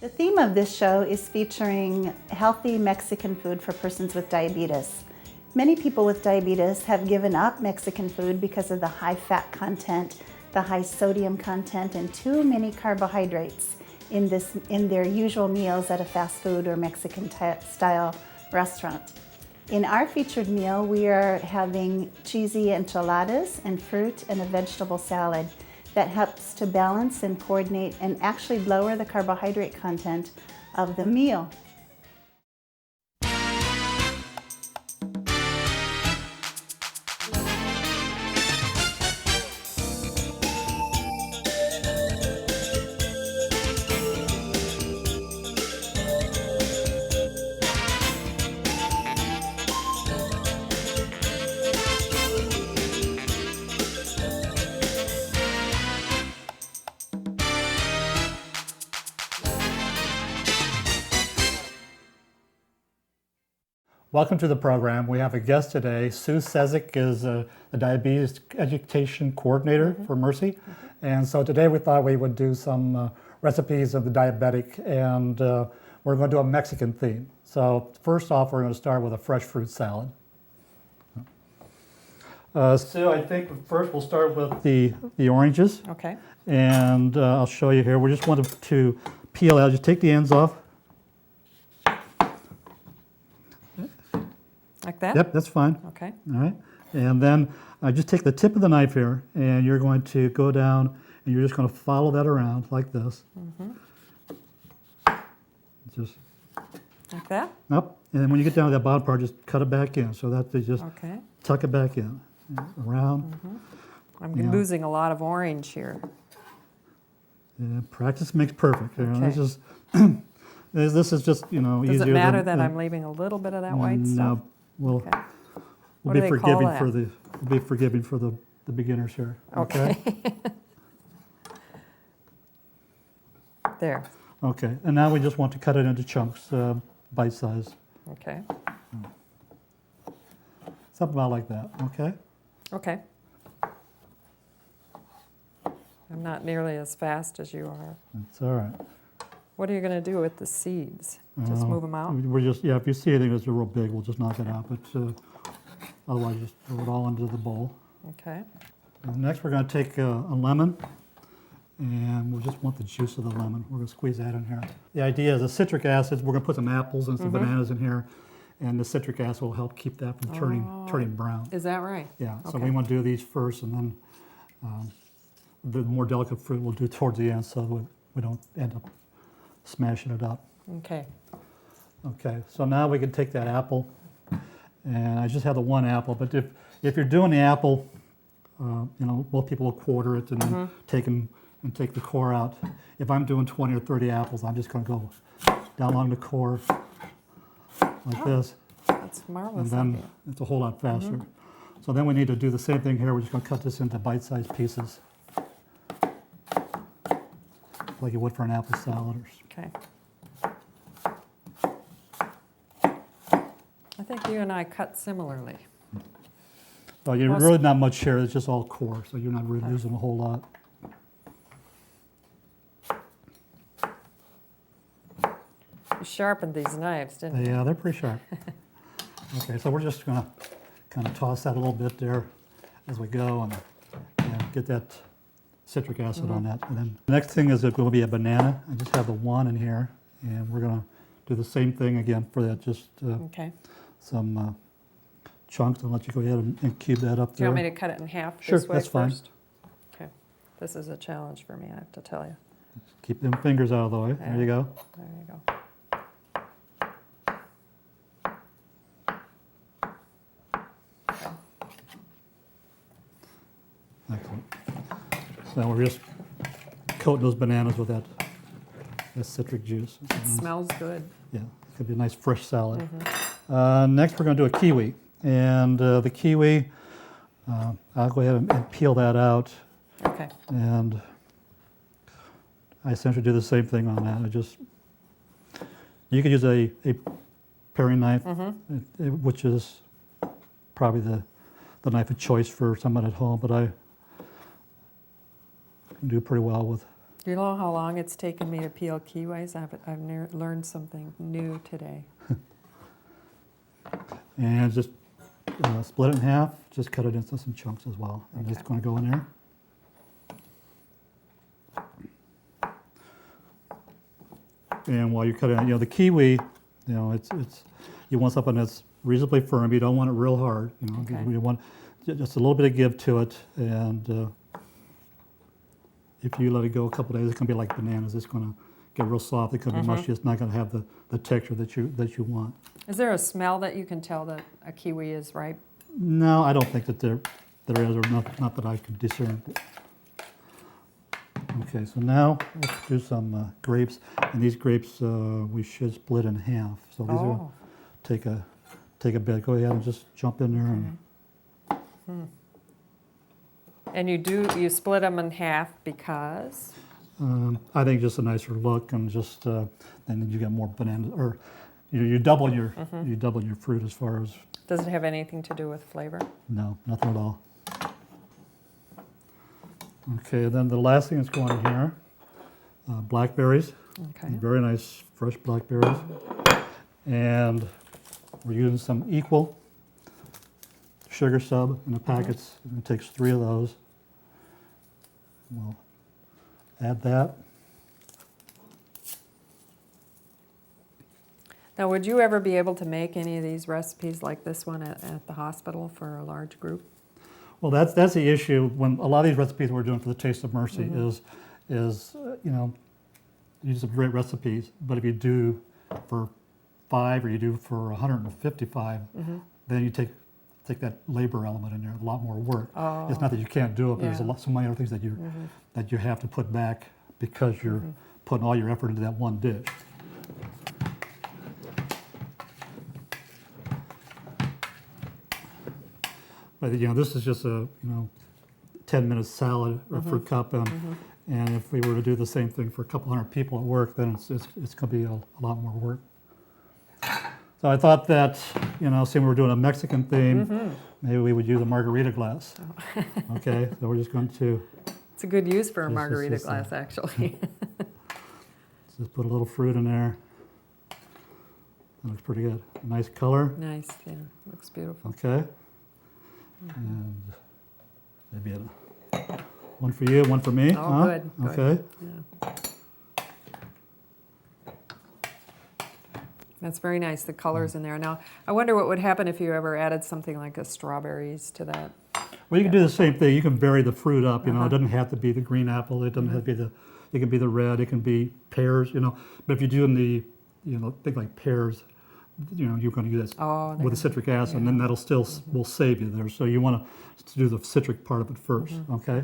The theme of this show is featuring healthy Mexican food for persons with diabetes. Many people with diabetes have given up Mexican food because of the high fat content, the high sodium content, and too many carbohydrates in their usual meals at a fast food or Mexican style restaurant. In our featured meal, we are having cheesy enchiladas and fruit and a vegetable salad that helps to balance and coordinate and actually lower the carbohydrate content of the meal. Welcome to the program. We have a guest today. Sue Sezik is the Diabetes Education Coordinator for Mercy. And so today we thought we would do some recipes of the diabetic, and we're going to do a Mexican theme. So first off, we're going to start with a fresh fruit salad. Sue, I think first we'll start with the oranges. Okay. And I'll show you here. We just want to peel out. Just take the ends off. Like that? Yep, that's fine. Okay. All right. And then just take the tip of the knife here, and you're going to go down, and you're just going to follow that around like this. Just like that? up. And then when you get down to that bottom part, just cut it back in. So that they just tuck it back in. Around. I'm losing a lot of orange here. Yeah, practice makes perfect. Okay. This is this is just, you know, Does easier it matter than, that I'm leaving a little bit of that white stuff? No, we'll What do be they call forgiving that? for we'll be forgiving for the beginners here. Okay. There. Okay, and now we just want to cut it into chunks, bite size. Okay. Something about like that, okay? Okay. I'm not nearly as fast as you are. That's all right. What are you going to do with the seeds? Just move them out? We're just, if you see anything that's real big, we'll just knock it out, but otherwise just throw it all into the bowl. Okay. And next we're going to take a lemon, and we just want the juice of the lemon. We're going to squeeze that in here. The idea is the citric acids, we're going to put some apples and some bananas in here, and the citric acid will help keep that from turning brown. Is that right? Yeah, so Okay. we want to do these first, and then the more delicate fruit we'll do towards the end, so we don't end up smashing it up. Okay. Okay, so now we can take that apple, and I just have the one apple, but if you're doing the apple, you know, most people will quarter it and then take the core out. If I'm doing 20 or 30 apples, I'm just going to go down along the core like this. That's marvelous. And then it's a whole lot faster. So then we need to do the same thing here. We're just going to cut this into bite-sized pieces, like you would for an apple salad. Okay. I think you and I cut similarly. Well, you're really not much here. It's just all core, so you're not really losing a whole lot. You sharpened these knives, didn't you? Yeah, they're pretty sharp. Okay, so we're just going to kind of toss that a little bit there as we go and get that citric acid on that. And then the next thing is going to be a banana. I just have the one in here, and we're going to do the same thing again for that. Just some chunks. I'll let you go ahead and cube that up Do you there. want me to cut it in half Sure, this way that's fine. first? Okay. This is a challenge for me, I have to tell you. Keep them fingers out of the way. Yeah. There you go. There you go. Excellent. So we're just coating those bananas with that citric juice. It smells good. Yeah, it's going to be a nice fresh salad. Next we're going to do a kiwi. And the kiwi, I'll go ahead and peel that out. Okay. And I essentially do the same thing on that. You could use a paring knife, which is probably the knife of choice for someone at home, but I can do pretty well with Do you know how long it's taken me to peel kiwis? I've learned something new today. And just split it in half, just cut it into some chunks as well. And Okay. it's going to go in there. And while you're cutting it, the kiwi, it's you want something that's reasonably firm. You don't want it real hard. Okay. You want just a little bit of give to it. And if you let it go a couple days, it's going to be like bananas. It's going to get real soft. It's going to be mushy. It's not going to have the texture that you want. Is there a smell that you can tell that a kiwi is ripe? No, I don't think that there is, or not that I can discern. Okay, so now let's do some grapes, and these grapes we should split in half. So these are take a bit. Go ahead and just jump in there. And you split them in half because? I think just a nicer look, and just then you get more bananas, or you double your fruit as far as. Does it have anything to do with flavor? No, nothing at all. Okay, then the last thing that's going in here, blackberries. Okay. Very nice fresh blackberries. And we're using some equal sugar sub in the packets. It takes 3 of those. We'll add that. Now, would you ever be able to make any of these recipes like this one at the hospital for a large group? Well, that's the issue. When a lot of these recipes we're doing for the Taste of Mercy is these are great recipes, but if you do for 5 or you do for 155, then you take that labor element in there, a lot more work. Oh. It's not that you can't do it, but there's Yeah. so many other things that you have to put back because you're putting all your effort into that one dish. But this is just a 10-minute salad or fruit cup, and if we were to do the same thing for a couple hundred people at work, then it's going to be a lot more work. So I thought that seeing we're doing a Mexican theme, maybe we would use a margarita glass. Okay, so we're just going to It's a good use for a This is margarita just, glass, actually. just put a little fruit in there. That looks pretty good. Nice color. Nice, yeah, looks beautiful. Okay. And maybe one for you, one for me. Oh, huh? good, good. Okay. Yeah. That's very nice, the colors in there. Now, I wonder what would happen if you ever added something like a strawberries to that. Well, you can do the same thing. You can vary the fruit up. It doesn't have to be the green apple. It doesn't have to be it can be the red. It can be pears. But if you're doing the, things like pears, you're going to use that with the citric acid, and then that'll still will save you there. So you want to do the citric part of it first. Okay.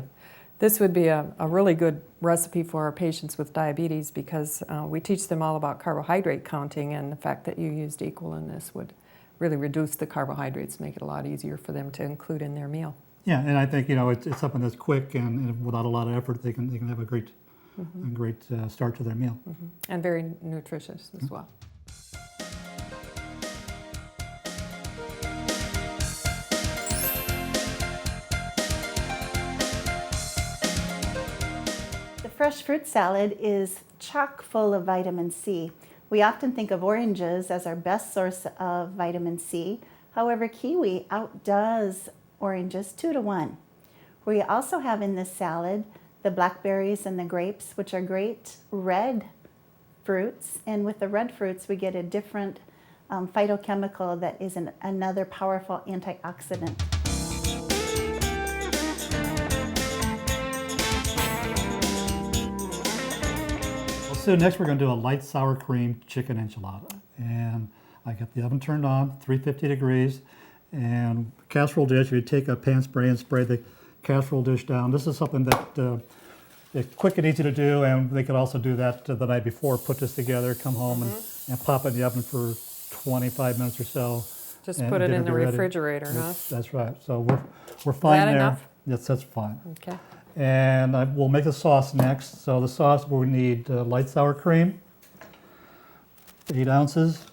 This would be a really good recipe for our patients with diabetes because we teach them all about carbohydrate counting, and the fact that you used equal in this would really reduce the carbohydrates, make it a lot easier for them to include in their meal. Yeah, and I think it's something that's quick and without a lot of effort, they can have a great start to their meal. And very nutritious as well. The fresh fruit salad is chock full of vitamin C. We often think of oranges as our best source of vitamin C. However, kiwi outdoes oranges 2 to 1. We also have in this salad the blackberries and the grapes, which are great red fruits. And with the red fruits, we get a different phytochemical that is another powerful antioxidant. So next we're going to do a light sour cream chicken enchilada. And I got the oven turned on, 350 degrees. And casserole dish, you take a pan spray and spray the casserole dish down. This is something that is quick and easy to do, and they could also do that the night before, put this together, come home and pop it in the oven for 25 minutes or so. Just and put it in the dinner be ready. refrigerator, huh? That's right. So we're fine that there. enough? Yes, that's fine. Okay. And we'll make the sauce next. So the sauce, we need light sour cream, 8 ounces.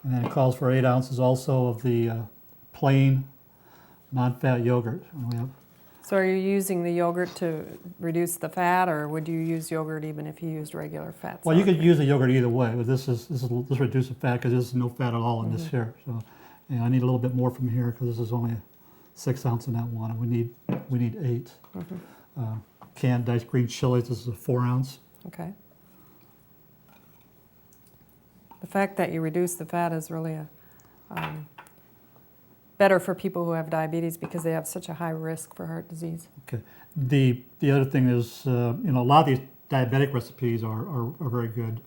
And then it calls for 8 ounces also of the plain, non-fat yogurt. And we have So are you using the yogurt to reduce the fat, or would you use yogurt even if you used regular fat? Well, you sour could use the yogurt either way, but this reduces fat because there's no fat at all in this here. So, yeah, I need a little bit more from here because this is only 6 ounce in that one, and we need 8. Canned diced green chilies. This is a 4 ounce. Okay. The fact that you reduce the fat is really better for people who have diabetes because they have such a high risk for heart disease. Okay. The other thing is, a lot of these diabetic recipes are very good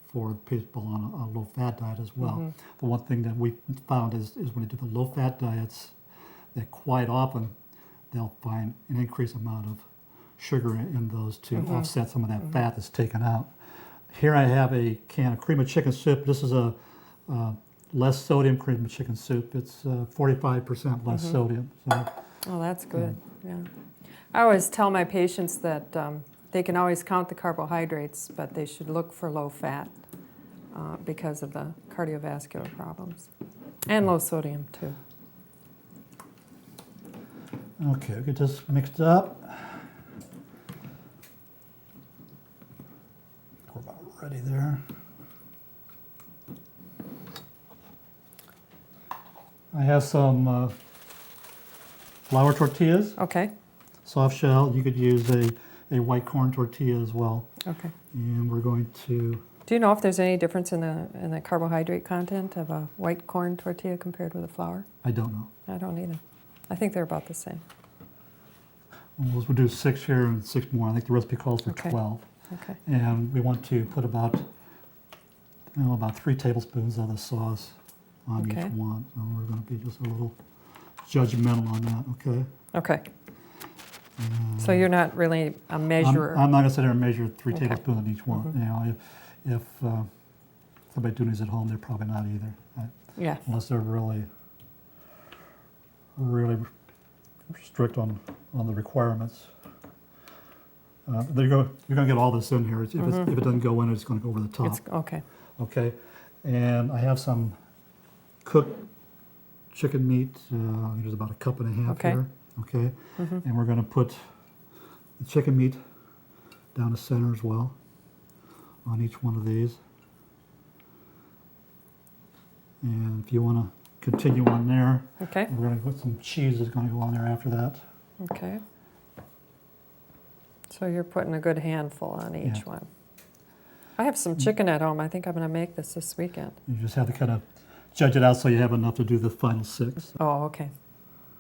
for people on a low-fat diet as well. The one thing that we found is when they do the low-fat diets, that quite often they'll find an increased amount of sugar in those to offset some of that fat that's taken out. Here I have a can of cream of chicken soup. This is a less sodium cream of chicken soup. It's 45% less sodium. So, Oh, that's good. Yeah. I always tell my patients that they can always count the carbohydrates, but they should look for low fat because of the cardiovascular problems. And low sodium, too. okay, get this mixed up. We're about ready there. I have some flour tortillas, Okay. soft shell. You could use a white corn tortilla as well. Okay. And we're going to, Do you know if there's any difference in the carbohydrate content of a white corn tortilla compared with a flour? I don't know. I don't either. I think they're about the same. We'll do 6 here and 6 more. I think the recipe calls for Okay. 12. Okay. And we want to put about 3 tablespoons of the sauce on Okay. each one. So we're going to be just a little judgmental on that, okay? Okay. So you're not really a measurer. I'm not going to sit there and measure 3 Okay. tablespoons on each one. You know, if somebody doing these at home, they're probably not either, right? Yeah. Unless they're really strict on the requirements. You're going to get all this in here. If it doesn't go in, it's going to go over the top. It's okay. Okay, and I have some cooked chicken meat. There's about 1.5 cups Okay. here. Okay, and we're going to put the chicken meat down the center as well on each one of these. And if you want to continue on there, Okay. we're going to put some cheese that's going to go on there after that. Okay. So you're putting a good handful on each Yeah. one. I have some chicken at home. I think I'm going to make this weekend. You just have to kind of judge it out so you have enough to do the final 6. Oh, okay.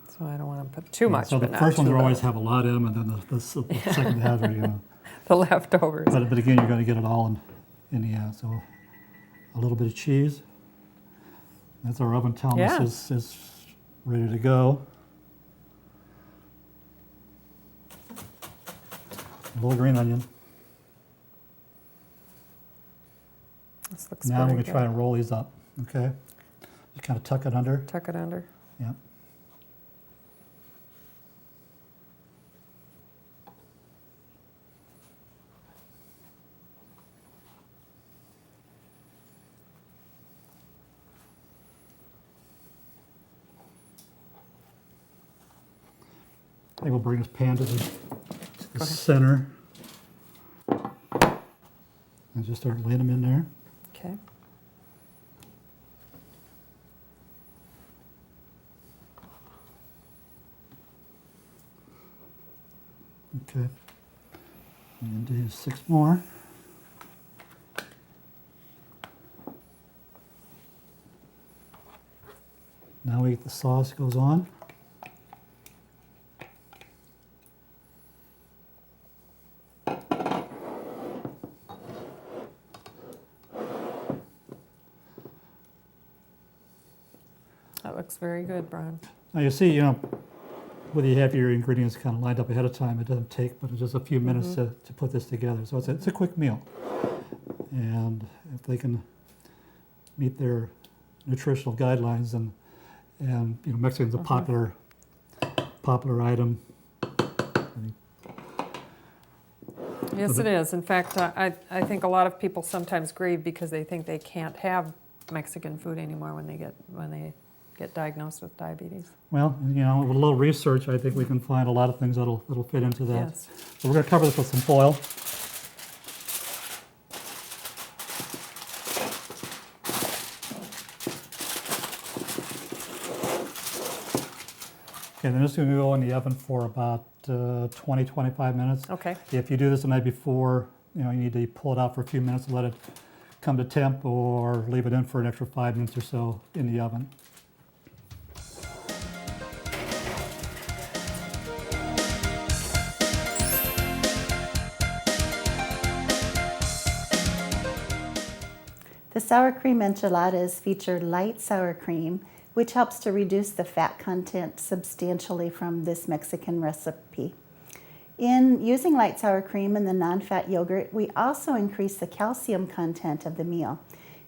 So I don't want to put too much. So the but not first ones too will always little. have a lot in them, and then the second half are, The leftovers. but again, you're going to get it all in the end. So a little bit of cheese. That's our oven telling Yeah. us is ready to go. A little green onion. This looks Now we're very going to try good. and roll these up. Okay, just kind of tuck it under. Tuck it under. Yeah. I think we'll bring this pan to the ahead. center and just start laying them in there. Okay. Okay. And do 6 more. Now we get the sauce goes on. That looks very good, Brian. Now you see, whether you have your ingredients kind of lined up ahead of time, it doesn't take but just a few minutes to put this together. So it's a quick meal. And if they can meet their nutritional guidelines, and Mexican's a popular item. Yes, it is. In fact, I think a lot of people sometimes grieve because they think they can't have Mexican food anymore when they get get diagnosed with diabetes? Well, with a little research, I think we can find a lot of things that'll fit into that. Yes. So we're going to cover this with some foil. Okay, then this is going to go in the oven for about 20-25 minutes. Okay. If you do this the night before, you need to pull it out for a few minutes and let it come to temp, or leave it in for an extra 5 minutes or so in the oven. The sour cream enchiladas feature light sour cream, which helps to reduce the fat content substantially from this Mexican recipe. In using light sour cream and the non-fat yogurt, we also increase the calcium content of the meal.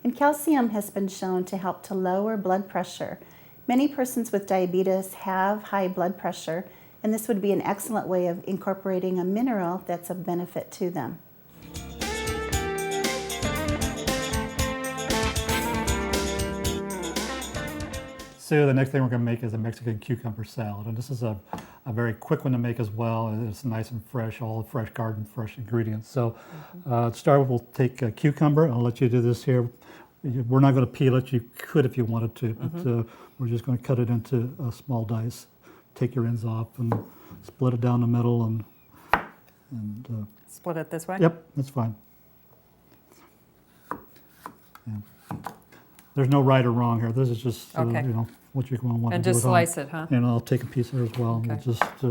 And calcium has been shown to help to lower blood pressure. Many persons with diabetes have high blood pressure, and this would be an excellent way of incorporating a mineral that's of benefit to them. So the next thing we're going to make is a Mexican cucumber salad, and this is a very quick one to make as well. And it's nice and fresh, all fresh garden, fresh ingredients. So to start with, we'll take a cucumber. I'll let you do this here. We're not going to peel it. You could if you wanted to, but we're just going to cut it into small dice. Take your ends off and split it down the middle, and Split it this way? yep, that's fine. Yeah. There's no right or wrong here. This is just Okay. what you're going to want And to do. just slice it, huh? And I'll take a piece of it as well. And Okay. we'll just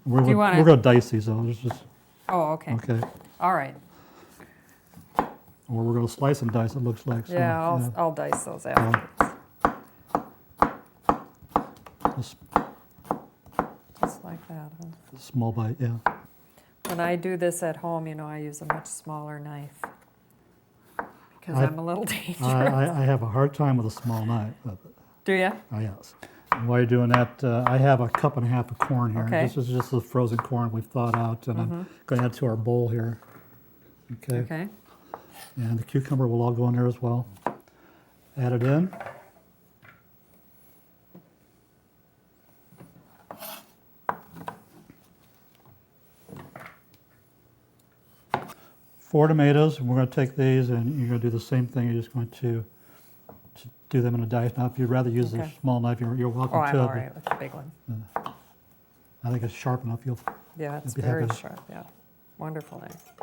we're Do you wanna- going to dice these though. It's just Oh, okay. okay. All right. Or we're going to slice and dice. It looks like. So, Yeah, I'll dice those afterwards. just Just like that, huh? a small bite. Yeah. When I do this at home, I use a much smaller knife because I- I'm a little dangerous. I have a hard time with a small knife. Do you? Yes. And while you're doing that, I have a cup and a half of corn here. Okay. This is just the frozen corn we've thawed out, and I'm going to add to our bowl here. Okay. Okay. And the cucumber will all go in there as well. Add it in. Four tomatoes, and we're going to take these, and you're going to do the same thing. You're just going to do them in a dice. Now, if you'd rather use a Okay. small knife, you're welcome Oh, I'm to. all but right with the big one. I think it's sharp enough. Yeah, it's be very happy. sharp. Yeah, wonderful knife.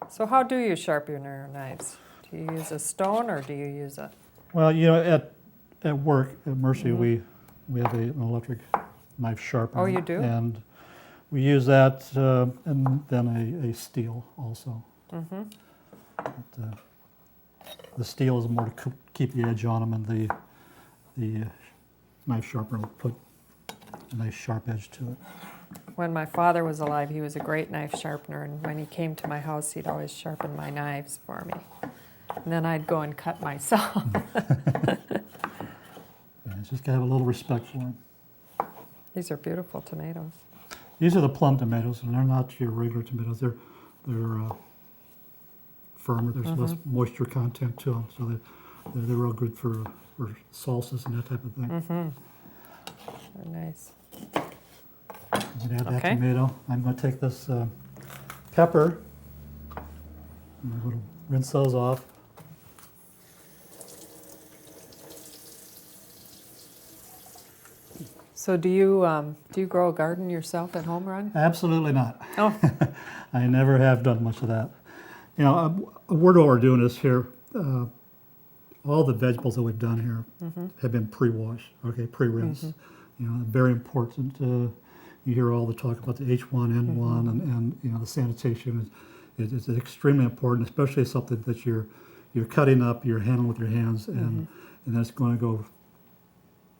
So how do you sharpen your knives? Do you use a stone or do you use a? Well, at work at Mercy, we have an electric knife sharpener. Oh, you do? And we use that, and then a steel also. Mm-hmm. But, the steel is more to keep the edge on them, and the knife sharpener will put a nice sharp edge to it. When my father was alive, he was a great knife sharpener, and when he came to my house, he'd always sharpen my knives for me. And then I'd go and cut myself. Yeah, just gotta have a little respect for them. These are beautiful tomatoes. These are the plum tomatoes, and they're not your regular tomatoes. They're firmer. There's less moisture content to them, so they're real good for salsas and that type of thing. Mm-hmm. They're nice. You can add that Okay. tomato. I'm going to take this pepper, and I'm going to rinse those off. So do you grow a garden yourself at home, Ron? Absolutely not. Oh, I never have done much of that. What we're doing is here, all the vegetables that we've done here have been pre-washed, okay, pre-rinsed. Very important. You hear all the talk about the H1N1 and the sanitation is extremely important, especially something that you're cutting up, you're handling with your hands, and that's going to go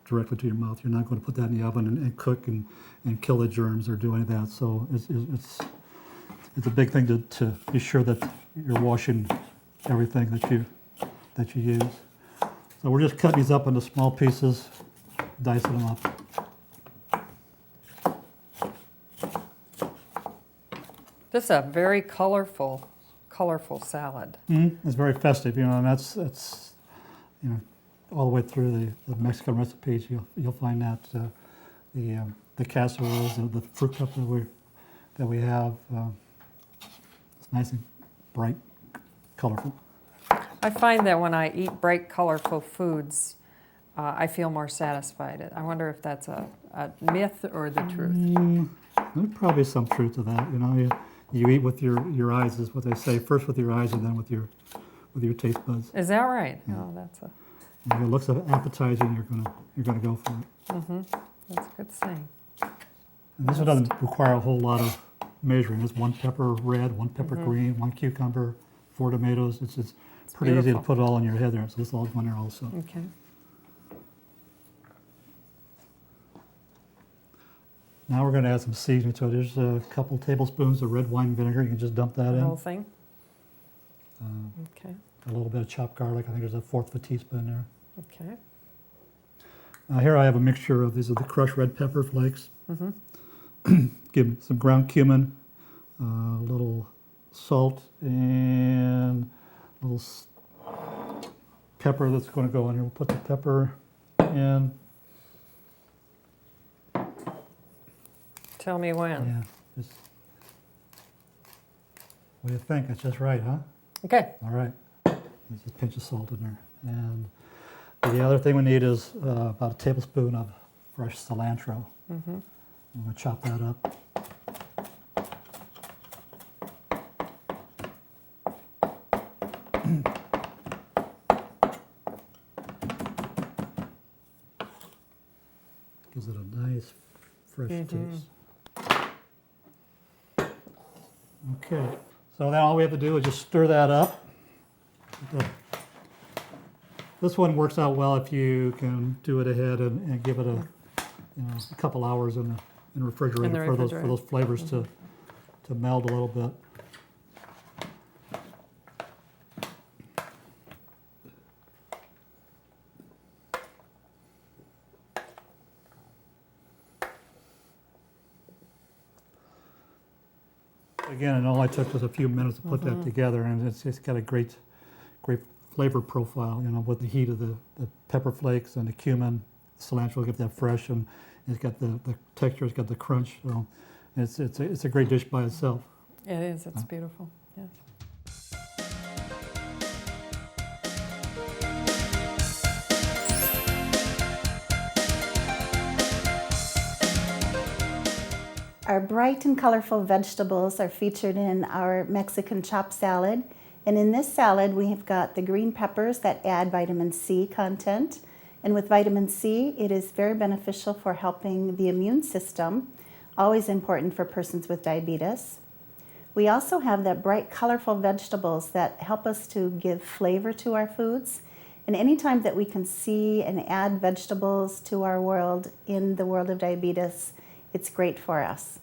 directly to your mouth. You're not going to put that in the oven and cook and kill the germs or do any of that. So it's a big thing to be sure that you're washing everything that you use. So we're just cutting these up into small pieces, dicing them up. this is a very colorful salad. It's very festive, and that's you know, all the way through the Mexican recipes, you'll find that the casseroles, the fruit cup that we have, it's nice and bright, colorful. I find that when I eat bright, colorful foods, I feel more satisfied. I wonder if that's a myth or the truth. There's probably some truth to that. You know, you eat with your eyes, is what they say. First with your eyes, and then with your taste buds. Is that right? Yeah. Oh, that's a. If it looks appetizing, you're gonna go for it. Mm-hmm. That's a good saying. And this one doesn't require a whole lot of measuring. It's 1 pepper red, 1 pepper green, 1 cucumber, 4 tomatoes. It's pretty easy to beautiful. put it all in your head there. So this all in there also. Okay. Now we're going to add some seasoning to it. There's a couple tablespoons of red wine vinegar. You can just dump that The in. whole thing? Okay. A little bit of chopped garlic. I think there's a 1/4 of a teaspoon there. Okay. Here I have a mixture of, these are the crushed red pepper flakes. Mm-hmm. Give some ground cumin, a little salt, and a little pepper that's going to go in here. We'll put the pepper in. Tell me when. Yeah. Just, what do you think? It's just right, huh? Okay. All right. There's just a pinch of salt in there. And the other thing we need is about a tablespoon of fresh cilantro. Mm-hmm. I'm going to chop that up. Gives it a nice fresh taste. Okay, so now all we have to do is just stir that up. This one works out well if you can do it ahead and give it a couple hours in the refrigerator, for those flavors to meld a little bit. Again, it only took us a few minutes to put that together, and it's got a great flavor profile. You know, with the heat of the pepper flakes and the cumin, cilantro give that fresh, and it's got the texture, it's got the crunch. So it's a great dish by itself. It is. It's beautiful. Yes. Our bright and colorful vegetables are featured in our Mexican chopped salad. And in this salad, we have got the green peppers that add vitamin C content. And with vitamin C, it is very beneficial for helping the immune system, always important for persons with diabetes. We also have that bright, colorful vegetables that help us to give flavor to our foods. And anytime that we can see and add vegetables to our world in the world of diabetes, it's great for us.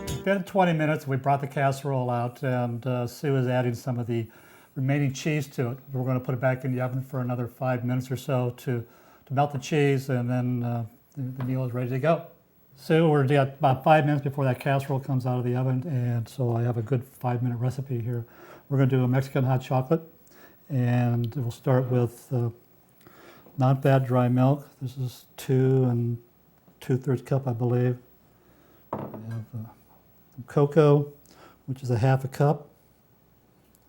It's been 20 minutes. We brought the casserole out, and Sue is adding some of the remaining cheese to it. We're going to put it back in the oven for another 5 minutes or so to melt the cheese, and then the meal is ready to go. So we're at about 5 minutes before that casserole comes out of the oven, and so I have a good 5-minute recipe here. We're going to do a Mexican hot chocolate, and we'll start with non-fat dry milk. This is 2 2/3 cup, I believe. We have some cocoa, which is a 1/2 cup.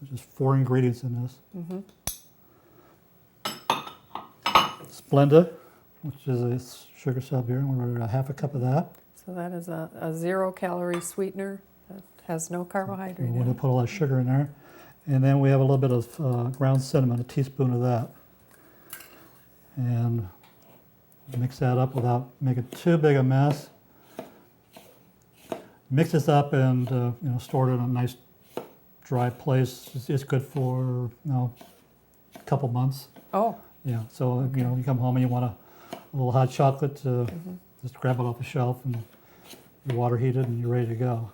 There's just 4 ingredients in this. Splenda, which is a sugar sub here. We're at a 1/2 cup of that. So that is a 0-calorie sweetener that has no carbohydrate We're in going it. to put all that sugar in there. And then we have a little bit of ground cinnamon, a teaspoon of that. And mix that up without making too big a mess. Mix this up and store it in a nice dry place. It's good for a couple months. Oh, Yeah. So you come home and you want a little hot chocolate, just grab it off the shelf and you're water heated and you're ready to go.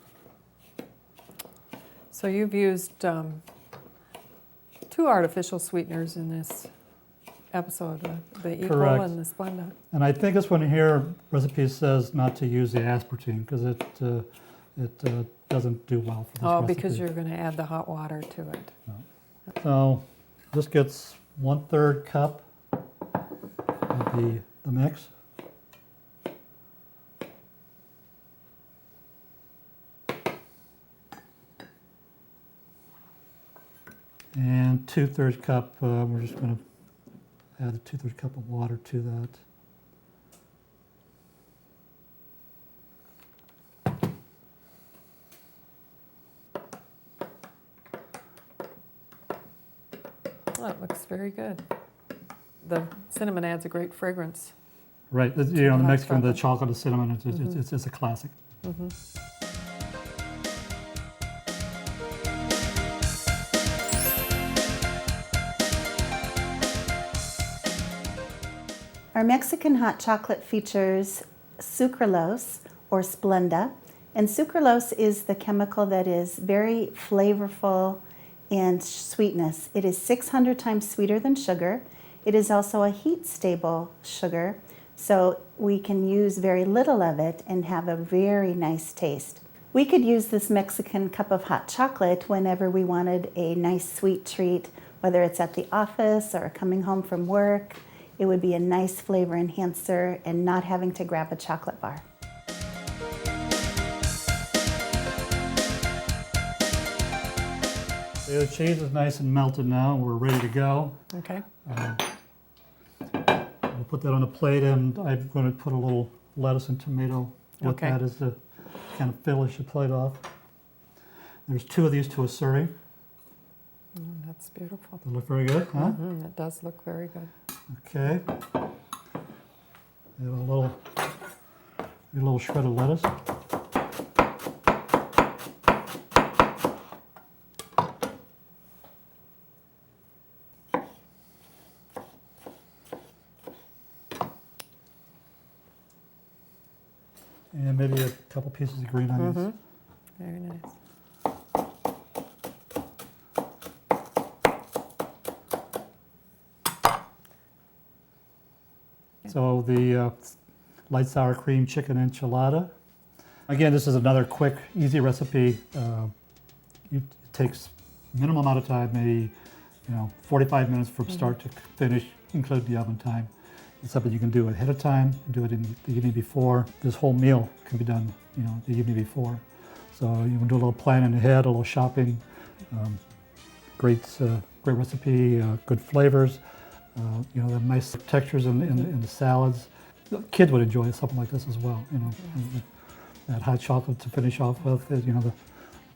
so you've used 2 artificial sweeteners in this episode, the Equal Correct. and the Splenda. And I think this one here, recipe says not to use the aspartame because it doesn't do well for this Oh, recipe. because you're going to add the hot water to it. So this gets 1/3 cup of the mix. And 2/3 cup, we're just going to add a 2/3 cup of water to that. Oh, it looks very good. The cinnamon adds a great fragrance. Right, you know, the hot Mexican, the chocolate. chocolate, the cinnamon, it's a classic. Our Mexican hot chocolate features sucralose or Splenda, and sucralose is the chemical that is very flavorful in sweetness. It is 600 times sweeter than sugar. It is also a heat-stable sugar, so we can use very little of it and have a very nice taste. We could use this Mexican cup of hot chocolate whenever we wanted a nice sweet treat, whether it's at the office or coming home from work. It would be a nice flavor enhancer and not having to grab a chocolate bar. The cheese is nice and melted now. We're ready to go. Okay. We'll put that on a plate, and I'm going to put a little lettuce and tomato with Okay. that as the kind of finish the plate off. There's 2 of these to a serving. That's beautiful. They look very good, huh? It does look very good. Okay. We have a little shred of lettuce. And maybe a couple pieces of green onions. Very nice. So the light sour cream chicken enchilada. Again, this is another quick, easy recipe. It takes minimal amount of time, maybe 45 minutes from start to finish, include the oven time. It's something you can do ahead of time, do it in the evening before. This whole meal can be done, the evening before. So you can do a little planning ahead, a little shopping. Great recipe, good flavors. The nice textures in the salads. The kids would enjoy something like this as well. That hot chocolate to finish off with. The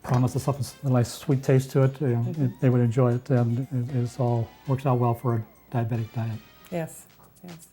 promise of something, a nice sweet taste to it. They would enjoy it, and it all works out well for a diabetic diet. Yes, yes.